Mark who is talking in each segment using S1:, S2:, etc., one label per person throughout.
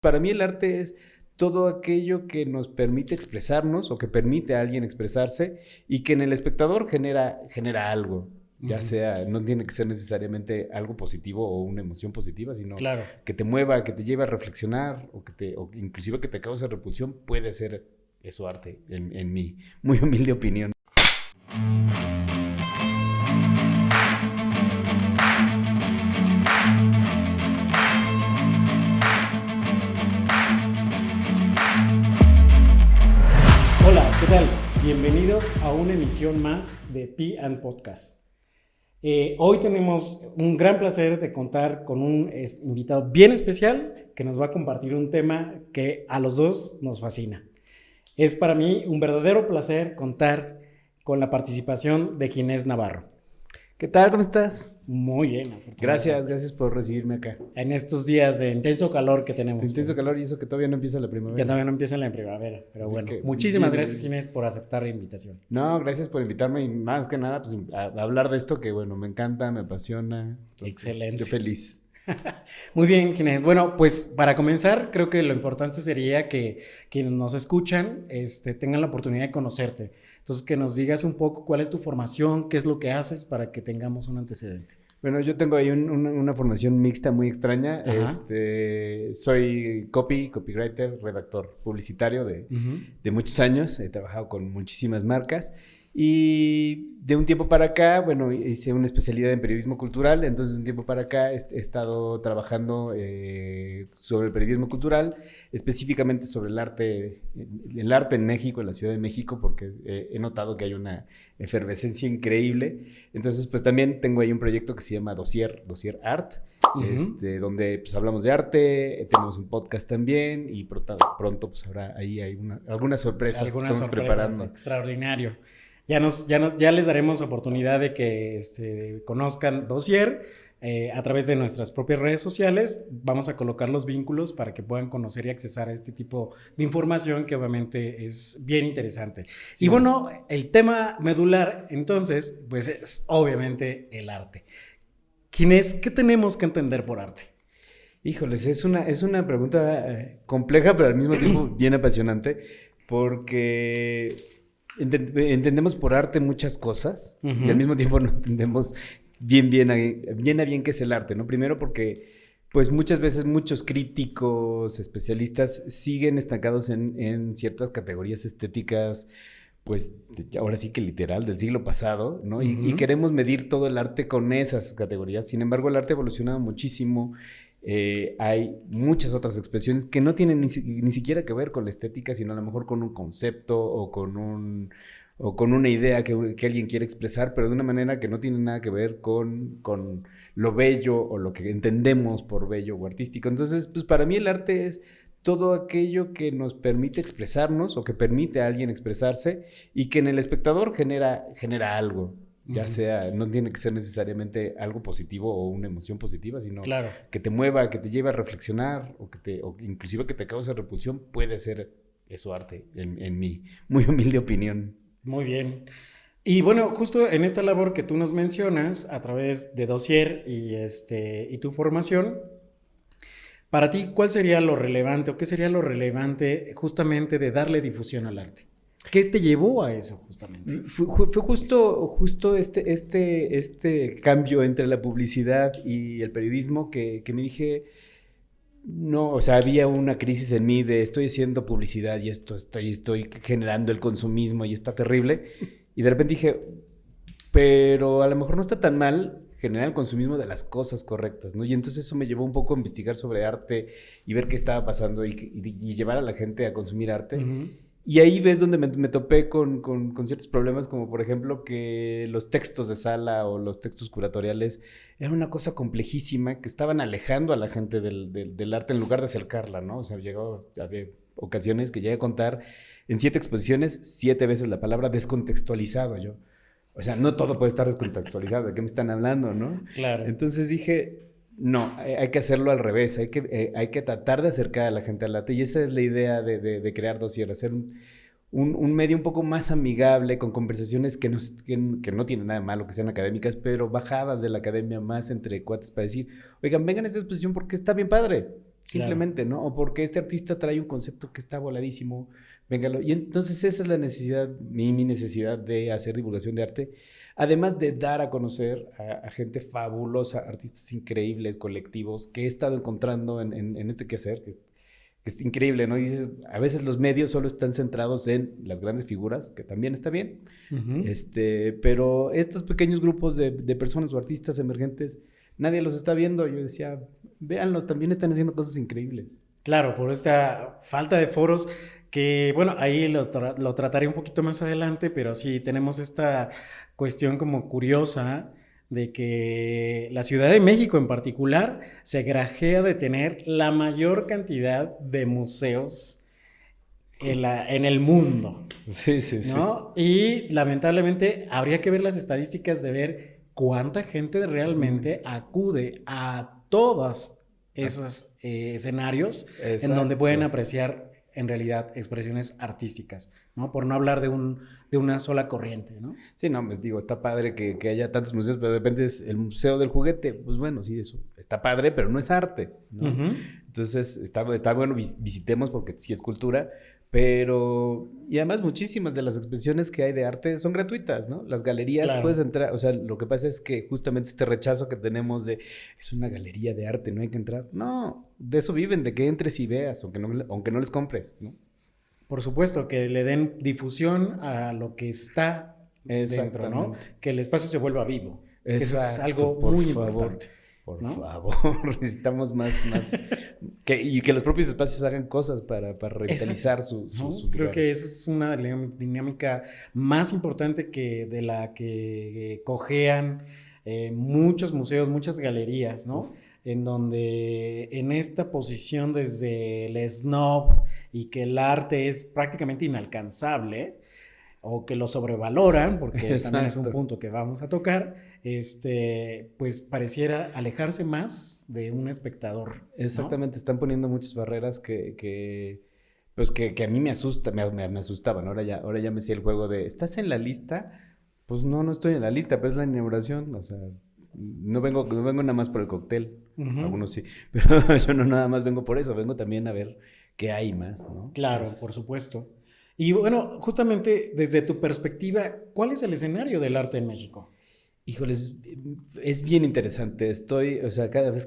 S1: Para mí el arte es todo aquello que nos permite expresarnos o que permite a alguien expresarse y que en el espectador genera algo. Ya sea, no tiene que ser necesariamente algo positivo o una emoción positiva, sino
S2: Claro.
S1: que te mueva, que te lleve a reflexionar o inclusive que te cause repulsión. Puede ser eso arte, en mi muy humilde opinión.
S2: Hola, ¿qué tal? Bienvenidos a una emisión más de P&N Podcast. Hoy tenemos un gran placer de contar con un invitado bien especial que nos va a compartir un tema que a los dos nos fascina. Es para mí un verdadero placer contar con la participación de Ginés Navarro.
S1: ¿Qué tal? ¿Cómo estás?
S2: Muy bien, afortunadamente.
S1: Gracias por recibirme acá.
S2: En estos días de intenso calor que tenemos.
S1: De intenso calor y eso que todavía no empieza la primavera.
S2: Que todavía no empieza la primavera, pero
S1: Así
S2: bueno.
S1: que,
S2: Muchísimas gracias, Ginés, por aceptar la invitación.
S1: No, gracias por invitarme y más que nada pues, a hablar de esto que bueno, me encanta, me apasiona. Entonces,
S2: excelente.
S1: Yo feliz.
S2: Muy bien, Ginés. Bueno, pues para comenzar, creo que lo importante sería que quienes nos escuchan tengan la oportunidad de conocerte. Entonces, que nos digas un poco cuál es tu formación, qué es lo que haces para que tengamos un antecedente.
S1: Bueno, yo tengo ahí una formación mixta muy extraña. Soy copywriter, redactor publicitario de muchos años. He trabajado con muchísimas marcas. Y de un tiempo para acá, bueno, hice una especialidad en periodismo cultural. Entonces, de un tiempo para acá he estado trabajando sobre el periodismo cultural, específicamente sobre el arte en México, en la Ciudad de México, porque he notado que hay una efervescencia increíble. Entonces, pues también tengo ahí un proyecto que se llama Dossier Art, donde pues hablamos de arte, tenemos un podcast también y pronto pues habrá ahí algunas sorpresas que estamos preparando.
S2: Extraordinario. Ya les daremos oportunidad de que conozcan Dossier a través de nuestras propias redes sociales. Vamos a colocar los vínculos para que puedan conocer y accesar a este tipo de información que obviamente es bien interesante. Sí, y bueno, el tema medular entonces pues es obviamente el arte. Ginés, ¿qué tenemos que entender por arte?
S1: Híjoles, es una pregunta compleja, pero al mismo tiempo bien apasionante, porque entendemos por arte muchas cosas y al mismo tiempo no entendemos bien a bien qué es el arte, ¿no? Primero porque pues muchas veces muchos críticos, especialistas siguen estancados en ciertas categorías estéticas, pues ahora sí que literal del siglo pasado, ¿no? Y queremos medir todo el arte con esas categorías. Sin embargo, el arte ha evolucionado muchísimo. Hay muchas otras expresiones que no tienen ni siquiera que ver con la estética, sino a lo mejor con un concepto o con una idea que alguien quiere expresar, pero de una manera que no tiene nada que ver con lo bello o lo que entendemos por bello o artístico. Entonces, pues para mí el arte es todo aquello que nos permite expresarnos o que permite a alguien expresarse y que en el espectador genera algo. Ya sea, no tiene que ser necesariamente algo positivo o una emoción positiva, sino que te mueva, que te lleve a reflexionar o inclusive que te cause repulsión. Puede ser eso arte, en mi muy humilde opinión.
S2: Muy bien. Y bueno, justo en esta labor que tú nos mencionas a través de Dossier y tu formación, para ti, ¿cuál sería lo relevante o qué sería lo relevante justamente de darle difusión al arte? ¿Qué te llevó a eso justamente?
S1: Fue justo este cambio entre la publicidad y el periodismo que me dije, no, o sea, había una crisis en mí de estoy haciendo publicidad y estoy generando el consumismo y está terrible. Y de repente dije, pero a lo mejor no está tan mal generar el consumismo de las cosas correctas, ¿no? Y entonces eso me llevó un poco a investigar sobre arte y ver qué estaba pasando y llevar a la gente a consumir arte. Y ahí ves donde me topé con ciertos problemas, como por ejemplo que los textos de sala o los textos curatoriales eran una cosa complejísima que estaban alejando a la gente del arte en lugar de acercarla, ¿no? O sea, había ocasiones que llegué a contar en 7 exposiciones 7 veces la palabra descontextualizado. O sea, no todo puede estar descontextualizado, ¿de qué me están hablando, no?
S2: Claro.
S1: Entonces dije, no, hay que hacerlo al revés, hay que tratar de acercar a la gente al arte, y esa es la idea de crear Dossier, hacer un medio un poco más amigable, con conversaciones que no tienen nada de malo, que sean académicas, pero bajadas de la academia, más entre cuates, para decir, oigan, vengan a esta exposición porque está bien padre. simplemente, ¿no? O porque este artista trae un concepto que está voladísimo, véngalo. Y entonces esa es la necesidad, mi necesidad de hacer divulgación de arte, además de dar a conocer a gente fabulosa, artistas increíbles, colectivos, que he estado encontrando en este quehacer, que es increíble, ¿no? Y dices, a veces los medios solo están centrados en las grandes figuras, que también está bien, pero estos pequeños grupos de personas o artistas emergentes, nadie los está viendo. Yo decía, véanlos, también están haciendo cosas increíbles.
S2: Claro, por esta falta de foros que, bueno, ahí lo trataré un poquito más adelante, pero sí tenemos esta cuestión como curiosa de que la Ciudad de México en particular se grajea de tener la mayor cantidad de museos en el mundo.
S1: Sí, sí,
S2: ¿no? Sí. Y lamentablemente habría que ver las estadísticas de ver cuánta gente realmente acude a todos esos escenarios. Exacto. En donde pueden apreciar en realidad expresiones artísticas, ¿no? Por no hablar de una sola corriente, ¿no?
S1: Sí, no, pues digo, está padre que haya tantos museos, pero de repente es el museo del juguete, pues bueno, sí, eso está padre, pero no es arte, ¿no? Entonces, está bueno, visitemos porque sí es cultura, pero... Y además muchísimas de las expresiones que hay de arte son gratuitas, ¿no? Las galerías, claro, puedes entrar, o sea, lo que pasa es que justamente este rechazo que tenemos de, es una galería de arte, no hay que entrar. No, de eso viven, de que entres y veas, aunque no les compres, ¿no?
S2: Por supuesto, que le den difusión a lo que está dentro, ¿no? Que el espacio se vuelva vivo. Eso es algo muy importante.
S1: Por favor, necesitamos más y que los propios espacios hagan cosas para revitalizar sus
S2: Creo
S1: lugares.
S2: que esa es una dinámica más importante de la que cojean muchos museos, muchas galerías, ¿no? En donde en esta posición desde el snob y que el arte es prácticamente inalcanzable o que lo sobrevaloran, porque también es un punto que vamos a tocar, pues pareciera alejarse más de un espectador, ¿no?
S1: Exactamente, están poniendo muchas barreras que a mí me asustaban. Ahora ya me sé el juego de, ¿estás en la lista? Pues no estoy en la lista, pero es la inauguración, o sea, no vengo nada más por el cóctel, algunos sí, pero yo no nada más vengo por eso, vengo también a ver qué hay más, ¿no?
S2: Claro, entonces, por supuesto. Y bueno, justamente desde tu perspectiva, ¿cuál es el escenario del arte en México?
S1: Híjoles, es bien interesante.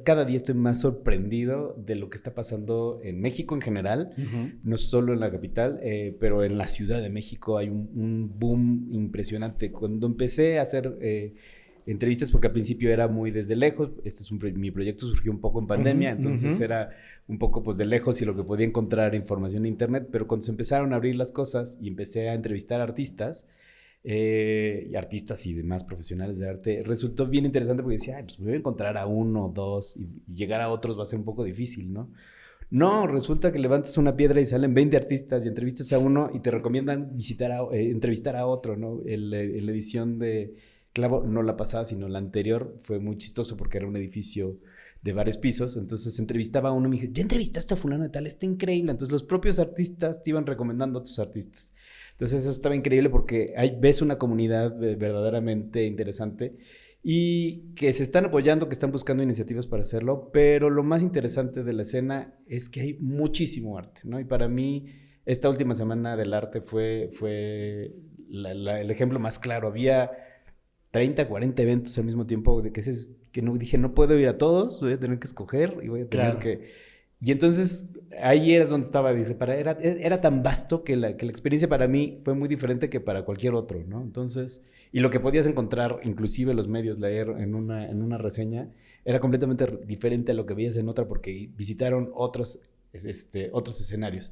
S1: Cada día estoy más sorprendido de lo que está pasando en México en general, no solo en la capital, pero en la Ciudad de México hay un boom impresionante. Cuando empecé a hacer entrevistas, porque al principio era muy desde lejos, mi proyecto surgió un poco en pandemia, entonces era un poco pues de lejos y lo que podía encontrar información en internet, pero cuando se empezaron a abrir las cosas y empecé a entrevistar artistas y demás profesionales de arte, resultó bien interesante porque decía, pues me voy a encontrar a uno o dos y llegar a otros va a ser un poco difícil, ¿no? No, resulta que levantas una piedra y salen 20 artistas y entrevistas a uno y te recomiendan entrevistar a otro, ¿no? La edición de Clavo, no la pasada, sino la anterior, fue muy chistoso porque era un edificio de varios pisos, entonces entrevistaba a uno y me dije, ¿ya entrevistaste a fulano de tal? Está increíble. Entonces los propios artistas te iban recomendando a otros artistas. Entonces eso estaba increíble porque ves una comunidad verdaderamente interesante y que se están apoyando, que están buscando iniciativas para hacerlo, pero lo más interesante de la escena es que hay muchísimo arte, ¿no? Y para mí esta última semana del arte fue el ejemplo más claro. Había 30, 40 eventos al mismo tiempo que no, dije, no puedo ir a todos, voy a tener que escoger y voy a tener que... Y entonces ahí eras donde estaba, dice, era tan vasto que la experiencia para mí fue muy diferente que para cualquier otro, ¿no? Entonces, y lo que podías encontrar, inclusive los medios, leer en una reseña, era completamente diferente a lo que veías en otra porque visitaron otros escenarios.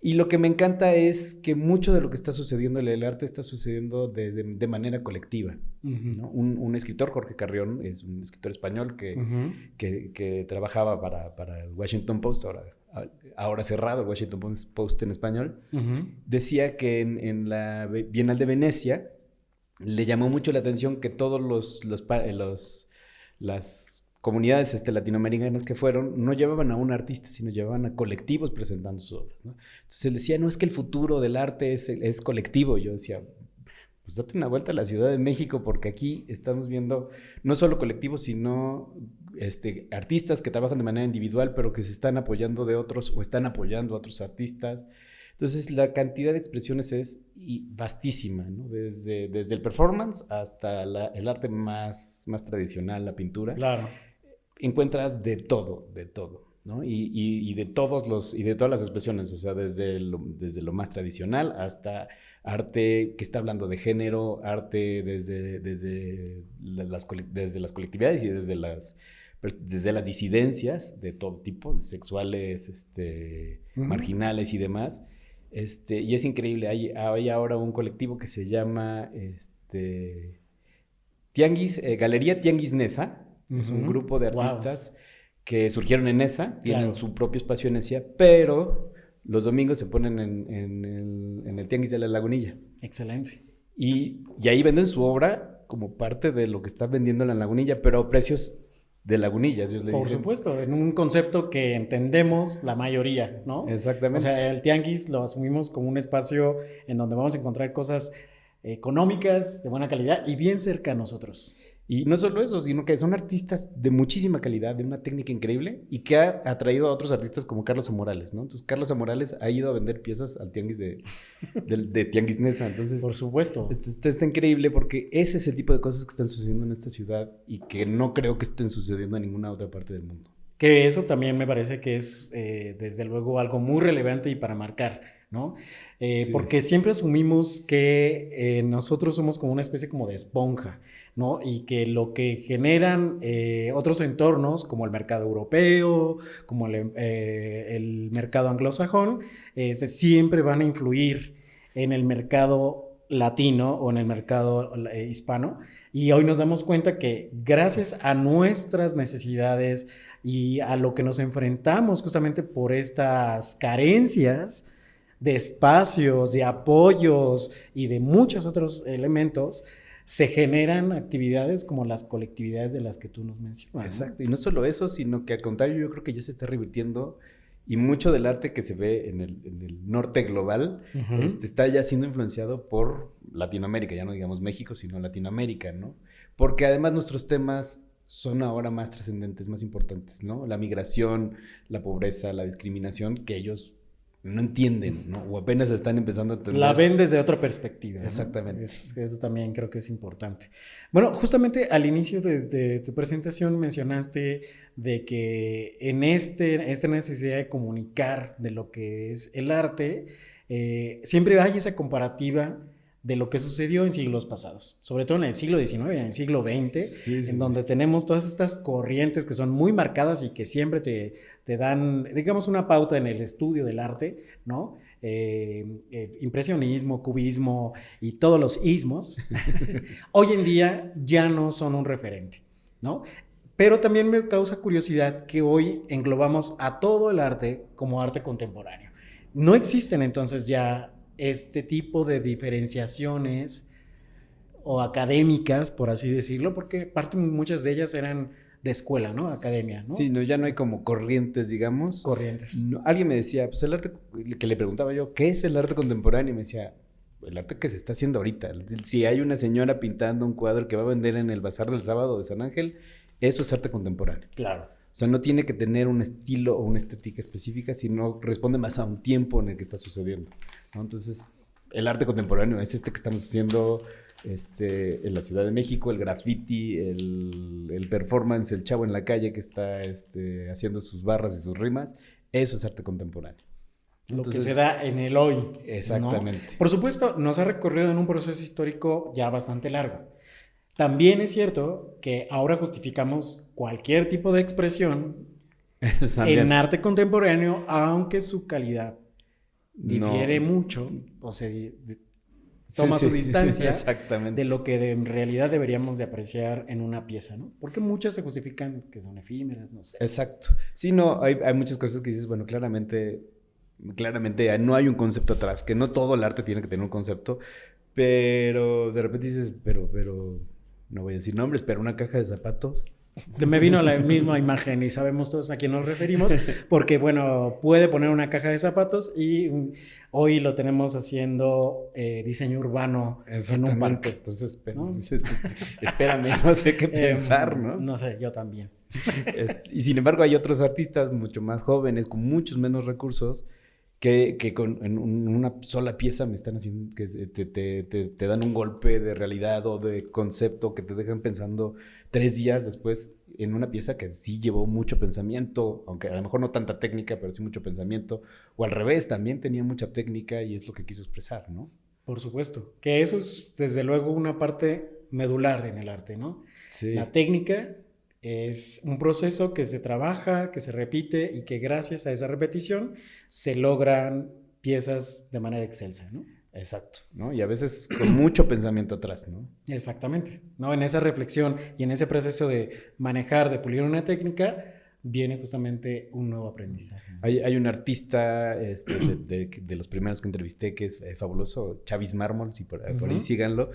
S1: Y lo que me encanta es que mucho de lo que está sucediendo en el arte está sucediendo de manera colectiva, ¿no? Un escritor, Jorge Carrión, es un escritor español que trabajaba para el Washington Post, ahora cerrado el Washington Post en español, decía que en la Bienal de Venecia le llamó mucho la atención que todos las comunidades latinoamericanas que fueron, no llevaban a un artista, sino llevaban a colectivos presentando sus obras, ¿no? Entonces él decía, no, es que el futuro del arte es colectivo. Yo decía, pues date una vuelta a la Ciudad de México, porque aquí estamos viendo no solo colectivos, sino artistas que trabajan de manera individual, pero que se están apoyando de otros o están apoyando a otros artistas. Entonces, la cantidad de expresiones es vastísima, ¿no? Desde el performance hasta el arte más tradicional, la pintura.
S2: Claro.
S1: Encuentras de todo, ¿no? Y de todas las expresiones, o sea, desde lo más tradicional hasta arte que está hablando de género, arte desde las colectividades y desde las disidencias de todo tipo, sexuales, marginales y demás. Y es increíble, hay ahora un colectivo que se llama Galería Tianguis Nesa. Es un grupo de artistas que surgieron en Nesa, tienen su propio espacio en Nesa, pero los domingos se ponen en el Tianguis de la Lagunilla.
S2: Excelente.
S1: Y ahí venden su obra como parte de lo que está vendiendo en la Lagunilla, pero a precios de Lagunillas, ellos le dicen.
S2: Por supuesto, en un concepto que entendemos la mayoría, ¿no?
S1: Exactamente.
S2: O sea, el tianguis lo asumimos como un espacio en donde vamos a encontrar cosas económicas, de buena calidad y bien cerca a nosotros.
S1: Y no solo eso, sino que son artistas de muchísima calidad, de una técnica increíble y que ha atraído a otros artistas como Carlos Amorales, ¿no? Entonces, Carlos Amorales ha ido a vender piezas al tianguis de Tianguis Nesa. Entonces,
S2: por supuesto.
S1: Está increíble porque ese es el tipo de cosas que están sucediendo en esta ciudad y que no creo que estén sucediendo en ninguna otra parte del mundo.
S2: Que eso también me parece que es, desde luego, algo muy relevante y para marcar, ¿no? Sí. Porque siempre asumimos que nosotros somos como una especie como de esponja, ¿no? Y que lo que generan otros entornos, como el mercado europeo, como el mercado anglosajón, siempre van a influir en el mercado latino o en el mercado hispano. Y hoy nos damos cuenta que gracias a nuestras necesidades y a lo que nos enfrentamos justamente por estas carencias de espacios, de apoyos y de muchos otros elementos, se generan actividades como las colectividades de las que tú nos mencionas.
S1: Exacto, y no solo eso, sino que al contrario yo creo que ya se está revirtiendo y mucho del arte que se ve en el norte global está ya siendo influenciado por Latinoamérica, ya no digamos México, sino Latinoamérica, ¿no? Porque además nuestros temas son ahora más trascendentes, más importantes, ¿no? La migración, la pobreza, la discriminación, que ellos no entienden, ¿no? O apenas están empezando a entender.
S2: La ven desde otra perspectiva, ¿no?
S1: Exactamente.
S2: Eso también creo que es importante. Bueno, justamente al inicio de tu presentación mencionaste de que en esta necesidad de comunicar de lo que es el arte, siempre hay esa comparativa de lo que sucedió en siglos pasados, sobre todo en el siglo XIX y en el siglo XX, donde tenemos todas estas corrientes que son muy marcadas y que siempre te dan, digamos, una pauta en el estudio del arte, ¿no? Impresionismo, cubismo y todos los ismos, hoy en día ya no son un referente, ¿no? Pero también me causa curiosidad que hoy englobamos a todo el arte como arte contemporáneo. No existen entonces ya este tipo de diferenciaciones o académicas, por así decirlo, porque muchas de ellas eran de escuela, ¿no? Academia, ¿no?
S1: Sí, no, ya no hay como corrientes, digamos.
S2: Corrientes.
S1: No, alguien me decía, pues el arte, que le preguntaba yo, ¿qué es el arte contemporáneo? Y me decía, el arte que se está haciendo ahorita. Si hay una señora pintando un cuadro que va a vender en el Bazar del Sábado de San Ángel, eso es arte contemporáneo.
S2: Claro.
S1: O sea, no tiene que tener un estilo o una estética específica, sino responde más a un tiempo en el que está sucediendo, ¿no? Entonces, el arte contemporáneo es que estamos haciendo en la Ciudad de México, el graffiti, el performance, el chavo en la calle que está haciendo sus barras y sus rimas. Eso es arte contemporáneo.
S2: Entonces, lo que se da en el hoy.
S1: Exactamente.
S2: ¿No? Por supuesto, nos ha recorrido en un proceso histórico ya bastante largo. También es cierto que ahora justificamos cualquier tipo de expresión en arte contemporáneo, aunque su calidad difiere mucho, o sea, toma su distancia de lo que en realidad deberíamos de apreciar en una pieza, ¿no? Porque muchas se justifican que son efímeras, no sé.
S1: Exacto. Sí, no, hay muchas cosas que dices, bueno, claramente no hay un concepto atrás, que no todo el arte tiene que tener un concepto, pero de repente dices, pero no voy a decir nombres, pero una caja de zapatos
S2: Me vino la misma imagen y sabemos todos a quién nos referimos, porque bueno, puede poner una caja de zapatos y hoy lo tenemos haciendo diseño urbano en un parque.
S1: Entonces, ¿no? Espérame, no sé qué pensar, ¿no?
S2: No sé, yo también.
S1: Y sin embargo hay otros artistas mucho más jóvenes, con muchos menos recursos, que en una sola pieza me están haciendo, que te dan un golpe de realidad o de concepto que te dejan pensando 3 días después en una pieza que sí llevó mucho pensamiento, aunque a lo mejor no tanta técnica, pero sí mucho pensamiento, o al revés, también tenía mucha técnica y es lo que quiso expresar, ¿no?
S2: Por supuesto, que eso es desde luego una parte medular en el arte, ¿no?
S1: Sí.
S2: La técnica es un proceso que se trabaja, que se repite y que gracias a esa repetición se logran piezas de manera excelsa, ¿no?
S1: Exacto, ¿no? Y a veces con mucho pensamiento atrás, ¿no?
S2: Exactamente, ¿no? En esa reflexión y en ese proceso de manejar, de pulir una técnica, viene justamente un nuevo aprendizaje.
S1: Hay un artista de los primeros que entrevisté que es fabuloso, Chavis Mármol, si por ahí síganlo,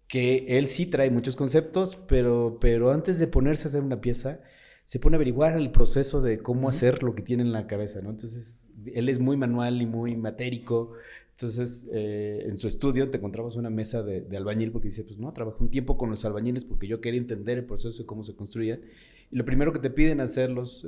S1: que él sí trae muchos conceptos, pero antes de ponerse a hacer una pieza, se pone a averiguar el proceso de cómo hacer lo que tiene en la cabeza, ¿no? Entonces, él es muy manual y muy matérico. Entonces, en su estudio te encontrabas una mesa de albañil porque dice, pues no, trabajé un tiempo con los albañiles porque yo quería entender el proceso de cómo se construían. Y lo primero que te piden hacer los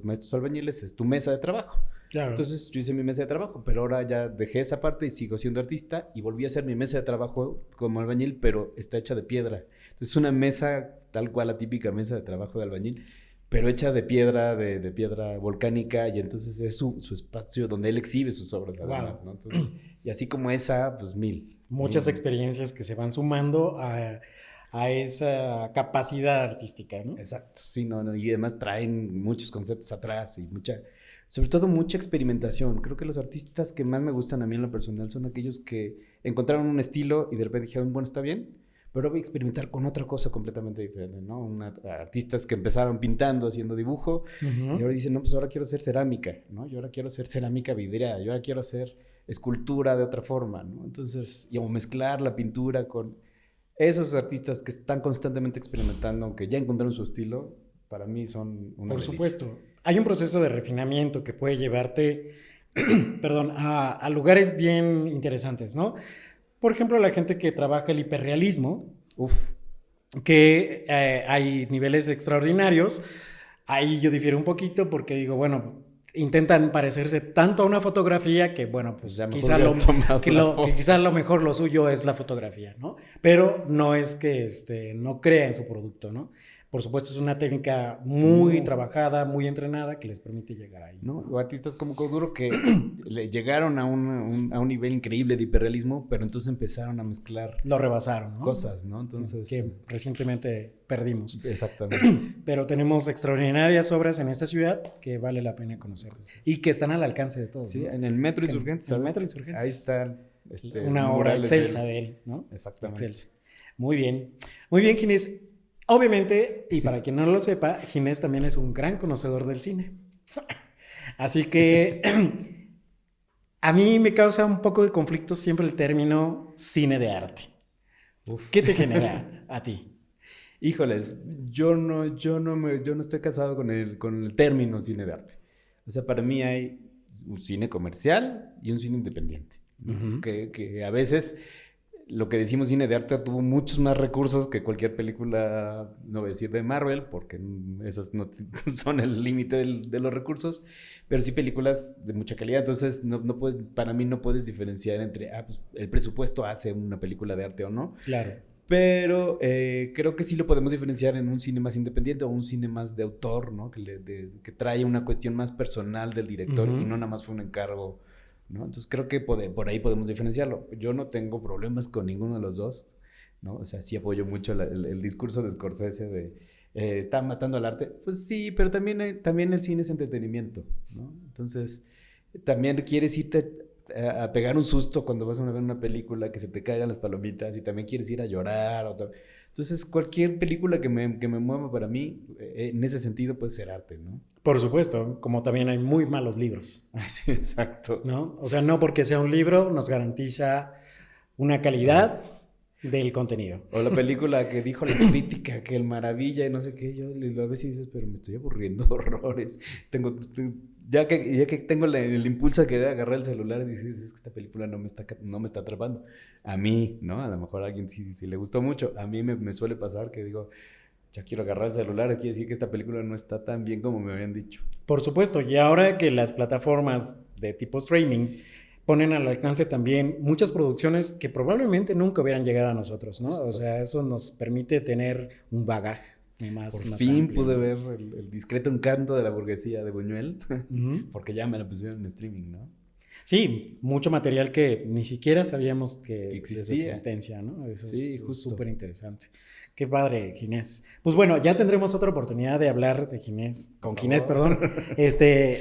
S1: maestros albañiles es tu mesa de trabajo.
S2: Claro.
S1: Entonces, yo hice mi mesa de trabajo, pero ahora ya dejé esa parte y sigo siendo artista y volví a hacer mi mesa de trabajo como albañil, pero está hecha de piedra. Entonces, una mesa tal cual la típica mesa de trabajo de albañil, pero hecha de piedra, de piedra volcánica, y entonces es su espacio donde él exhibe sus obras, además, ¿no? Entonces, y así como esa, pues 1000.
S2: Muchas experiencias que se van sumando a esa capacidad artística, ¿no?
S1: Exacto, sí, no, y además traen muchos conceptos atrás y sobre todo mucha experimentación. Creo que los artistas que más me gustan a mí en lo personal son aquellos que encontraron un estilo y de repente dijeron, bueno, está bien, pero voy a experimentar con otra cosa completamente diferente, ¿no? Artistas que empezaron pintando, haciendo dibujo, y ahora dicen, no, pues ahora quiero hacer cerámica, ¿no? Yo ahora quiero hacer cerámica vidriada, yo ahora quiero hacer escultura de otra forma, ¿no? Entonces, y o mezclar la pintura con esos artistas que están constantemente experimentando, aunque ya encontraron su estilo, para mí son una
S2: Por
S1: delicia.
S2: supuesto. Hay un proceso de refinamiento que puede llevarte, perdón, a lugares bien interesantes, ¿no? Por ejemplo, la gente que trabaja el hiperrealismo, que hay niveles extraordinarios. Ahí yo difiero un poquito porque digo, bueno, intentan parecerse tanto a una fotografía que, bueno, pues quizá quizá lo mejor lo suyo es la fotografía, ¿no? Pero no es que no crea en su producto, ¿no? Por supuesto, es una técnica muy trabajada, muy entrenada, que les permite llegar ahí.
S1: ¿No? O artistas como Coduro que le llegaron a un nivel increíble de hiperrealismo, pero entonces empezaron a mezclar...
S2: Lo rebasaron, ¿no?
S1: Cosas, ¿no? Entonces...
S2: Que recientemente perdimos.
S1: Exactamente.
S2: Pero tenemos extraordinarias obras en esta ciudad que vale la pena conocer. Y que están al alcance de todos.
S1: Sí,
S2: ¿no?
S1: en el Metro Insurgentes.
S2: En el Metro Insurgentes.
S1: Ahí está...
S2: una obra excelsa de él, ¿no?
S1: Exactamente.
S2: Excelsa. Muy bien. Muy bien, Ginés. Obviamente, y para quien no lo sepa, Ginés también es un gran conocedor del cine. Así que a mí me causa un poco de conflicto siempre el término cine de arte. ¿Qué te genera a ti?
S1: Híjoles, yo no estoy casado con el término cine de arte. O sea, para mí hay un cine comercial y un cine independiente, ¿no? Que a veces... Lo que decimos cine de arte tuvo muchos más recursos que cualquier película, no voy a decir de Marvel, porque esas no son el límite de los recursos, pero sí películas de mucha calidad. Entonces, para mí no puedes diferenciar entre, pues, el presupuesto hace una película de arte o no.
S2: Claro.
S1: Pero creo que sí lo podemos diferenciar en un cine más independiente o un cine más de autor, ¿no? Que trae una cuestión más personal del director y no nada más fue un encargo, ¿no? Entonces creo que por ahí podemos diferenciarlo. Yo no tengo problemas con ninguno de los dos, ¿no? O sea, sí apoyo mucho el discurso de Scorsese de ¿está matando al arte? Pues sí, pero también el cine es entretenimiento, ¿no? Entonces también quieres irte a pegar un susto cuando vas a ver una película, que se te caigan las palomitas, y también quieres ir a llorar. Entonces cualquier película que me mueva, para mí, en ese sentido puede ser arte, ¿no?
S2: Por supuesto, como también hay muy malos libros.
S1: Sí, exacto.
S2: ¿No? O sea, no porque sea un libro nos garantiza una calidad del contenido.
S1: O la película que dijo la crítica, que el maravilla y no sé qué, yo a veces dices, pero me estoy aburriendo horrores. Ya que tengo el impulso de querer agarrar el celular, dices, es que esta película no me está atrapando. A mí, ¿no? A lo mejor a alguien sí le gustó mucho. A mí me suele pasar que digo, ya quiero agarrar el celular, quiere decir que esta película no está tan bien como me habían dicho.
S2: Por supuesto, y ahora que las plataformas de tipo streaming ponen al alcance también muchas producciones que probablemente nunca hubieran llegado a nosotros, ¿no? O sea, eso nos permite tener un bagaje más
S1: Por fin
S2: amplio,
S1: pude
S2: ¿no?
S1: ver el discreto encanto de la burguesía de Buñuel, porque ya me la pusieron en streaming, ¿no?
S2: Sí, mucho material que ni siquiera sabíamos que
S1: existía.
S2: De su existencia, ¿no? Eso
S1: sí,
S2: es
S1: justo.
S2: súper interesante. Qué padre, Ginés. Pues bueno, ya tendremos otra oportunidad de hablar de Ginés,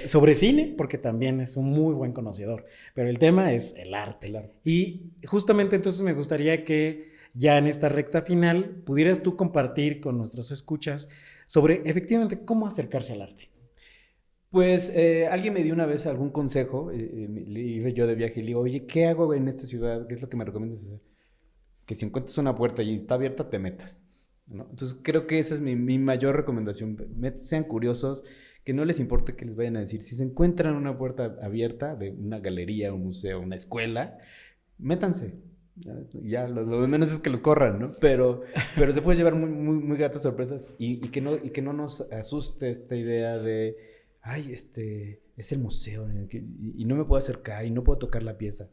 S2: sobre cine, porque también es un muy buen conocedor. Pero el tema es el arte. Y justamente entonces me gustaría que ya en esta recta final pudieras tú compartir con nuestros escuchas sobre efectivamente cómo acercarse al arte.
S1: Pues alguien me dio una vez algún consejo, le iba yo de viaje y le digo, oye, ¿qué hago en esta ciudad? ¿Qué es lo que me recomiendas hacer? Que si encuentras una puerta y está abierta, te metas, ¿no? Entonces creo que esa es mi mayor recomendación. Sean curiosos, que no les importe que les vayan a decir. Si se encuentran una puerta abierta de una galería, un museo, una escuela, métanse. Ya, lo de menos es que los corran, ¿no? Pero se puede llevar muy gratas sorpresas y que no nos asuste esta idea de, ay, es el museo y no me puedo acercar y no puedo tocar la pieza.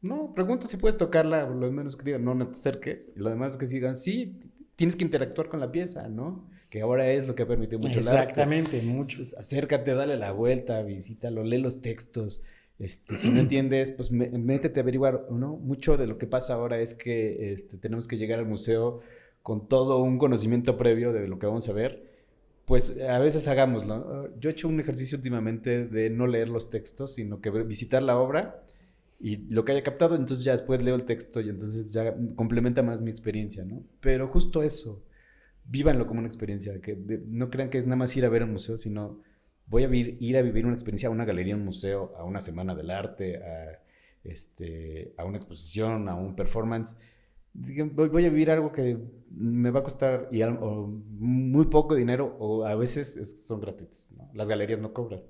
S1: No, pregunta si puedes tocarla, lo de menos que digan, no te acerques. Y lo demás es que digan, sí, tienes que interactuar con la pieza, ¿no? Que ahora es lo que ha permitido mucho el arte.
S2: Exactamente, mucho.
S1: Entonces, acércate, dale la vuelta, visítalo, lee los textos. Si no entiendes, pues métete a averiguar, ¿no? Mucho de lo que pasa ahora es que tenemos que llegar al museo con todo un conocimiento previo de lo que vamos a ver. Pues a veces hagámoslo. Yo he hecho un ejercicio últimamente de no leer los textos, sino que visitar la obra y lo que haya captado, entonces ya después leo el texto y entonces ya complementa más mi experiencia, ¿no? Pero justo eso, vívanlo como una experiencia, que no crean que es nada más ir a ver un museo, sino voy a ir a vivir una experiencia a una galería, a un museo, a una semana del arte, a una exposición, a un performance. Voy a vivir algo que me va a costar o muy poco dinero o a veces son gratuitos, ¿no? Las galerías no cobran.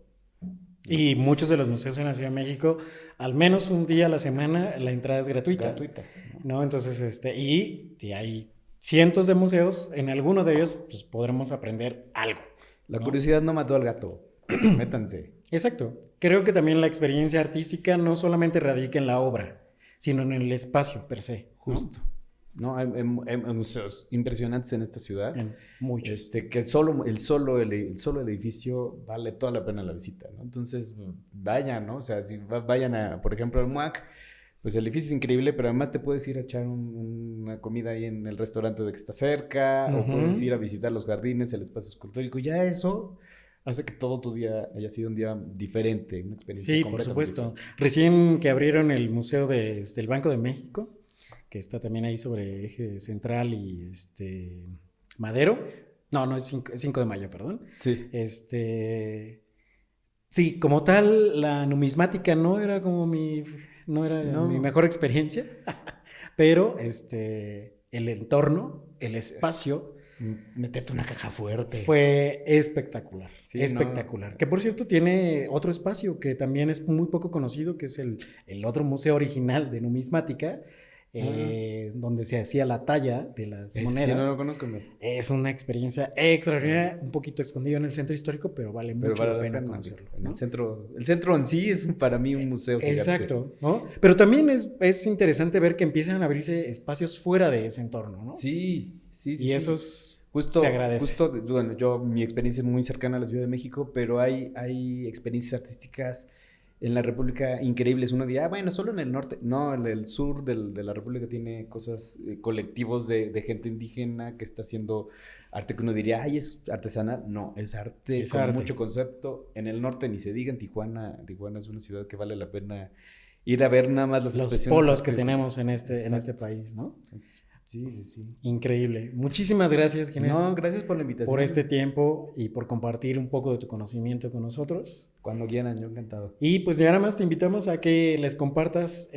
S2: Y muchos de los museos en la Ciudad de México, al menos un día a la semana, la entrada es gratuita. ¿No? Entonces, y si hay cientos de museos, en alguno de ellos pues, podremos aprender algo.
S1: La curiosidad no mató al gato. Métanse.
S2: Exacto. Creo que también la experiencia artística no solamente radica en la obra, sino en el espacio per se.
S1: Justo. ¿No? Hay museos impresionantes en esta ciudad.
S2: Muchos.
S1: Que el solo edificio vale toda la pena la visita, ¿no? Entonces, vayan, ¿no? O sea, si vayan por ejemplo, al MUAC, pues el edificio es increíble, pero además te puedes ir a echar una comida ahí en el restaurante de que está cerca, o puedes ir a visitar los jardines, el espacio escultórico. Ya eso hace que todo tu día haya sido un día diferente, una experiencia
S2: Sí, por supuesto. Recién que abrieron el Museo del Banco de México, que está también ahí sobre Eje Central y Madero. No, es 5 de mayo, perdón.
S1: Sí.
S2: Sí, como tal, la numismática no era como mi mejor experiencia, pero el entorno, el espacio,
S1: meterte una caja fuerte.
S2: Fue espectacular,
S1: sí,
S2: espectacular. No. Que por cierto tiene otro espacio que también es muy poco conocido, que es el otro museo original de numismática, donde se hacía la talla de las monedas.
S1: Sí, no lo conozco.
S2: Es una experiencia extraordinaria, un poquito escondido en el centro histórico, pero vale mucho la pena conocerlo, ¿no?
S1: El centro en sí es para mí un museo gigante.
S2: Exacto, ¿no? Pero también es interesante ver que empiezan a abrirse espacios fuera de ese entorno, ¿no?
S1: Sí.
S2: Y eso se agradece.
S1: Bueno, mi experiencia es muy cercana a la Ciudad de México, pero hay experiencias artísticas en la República increíbles. Uno dirá, bueno, solo en el norte. No, el sur de la República tiene cosas, colectivos de gente indígena que está haciendo arte que uno diría, ay, es artesanal. No, es arte con mucho concepto. En el norte ni se diga, en Tijuana es una ciudad que vale la pena ir a ver nada más las expresiones
S2: polos que tenemos en este país, ¿no?
S1: Sí.
S2: Increíble. Muchísimas gracias, Ginés.
S1: No, gracias por la invitación.
S2: Por este tiempo y por compartir un poco de tu conocimiento con nosotros.
S1: Cuando quieran, yo encantado.
S2: Y pues ya nada más te invitamos a que les compartas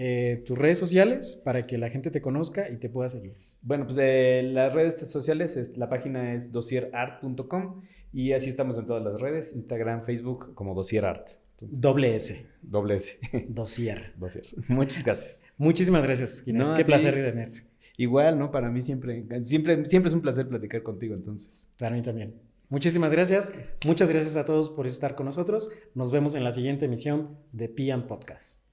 S2: tus redes sociales para que la gente te conozca y te pueda seguir.
S1: Bueno, pues de las redes sociales, la página es dossierart.com y así estamos en todas las redes, Instagram, Facebook, como dossierart.
S2: Doble S.
S1: Dossier.
S2: Dossier.
S1: Muchas gracias.
S2: Muchísimas gracias, Ginés.
S1: No,
S2: Qué placer tenerte.
S1: Igual, ¿no? Para mí siempre es un placer platicar contigo, entonces.
S2: Para mí también. Muchísimas gracias. Muchas gracias a todos por estar con nosotros. Nos vemos en la siguiente emisión de P&Podcast.